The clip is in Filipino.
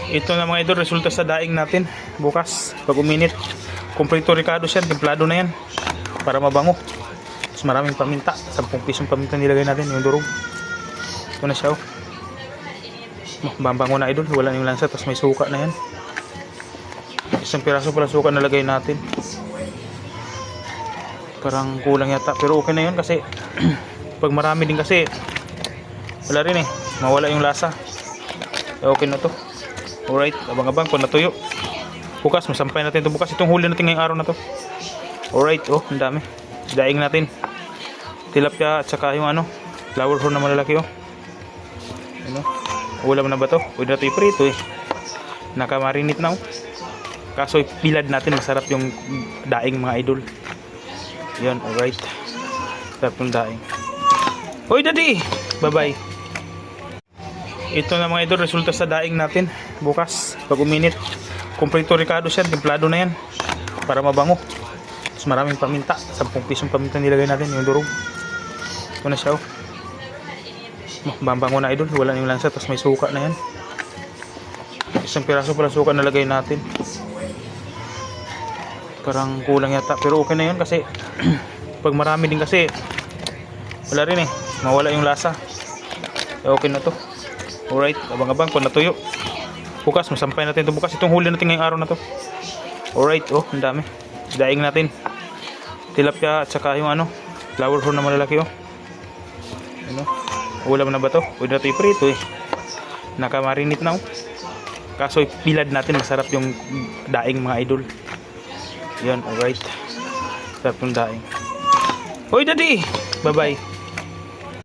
Ito na mga idol, resulta sa daing natin bukas pag uminit. Kompleto ricado siya, templado na yan para mabango. Mas maraming paminta, 10 pisong paminta nilagay natin, yung durog. Ito na siya, oh. Bambango na idol, wala na yung lansa, tapos may suka na yan. Isang piraso pala suka nalagay natin, parang kulang yata, pero okay na yun kasi pag marami din kasi wala rin mawala yung lasa. Okay na to. Alright, abang-abang kung natuyo. Bukas, masampay natin ito bukas. Itong huli natin ngayong araw na to. Alright, oh, ang dami. Daing natin. Tilapia at saka yung flower horn na malalaki, oh. Ulam na ba to? Pwede na ito iprito, nakamarinate na, oh. Kaso pilad natin, masarap yung daing mga idol. Yan, alright. Sarap yung daing. Hoy, daddy! Bye-bye. Ito na mga idol, resulta sa daing natin bukas pag uminit. Kompleto ricado siya, templado na yan para mabango. Mas maraming paminta, 10 pisong paminta nilagay natin, yung durog. Ito na siya, oh. Bambango na idol, wala na yung lansa, tapos may suka na yan. Isang piraso pala suka nalagay natin, parang kulang yata, pero okay na yun kasi pag marami din kasi wala rin mawala yung lasa. Okay na to. Alright, abang-abang kung natuyo. Bukas, masampay natin ito bukas. Itong huli natin ngayong araw na to. Alright, oh, ang dami. Daing natin. Tilapia at saka yung flower horn na malalaki, oh. Ulam na ba to? Pwede na ito iprito, nakamarinate na, oh. Kaso pilad natin, masarap yung daing mga idol. Yan, alright. Sarap yung daing. Hoy, daddy! Bye-bye.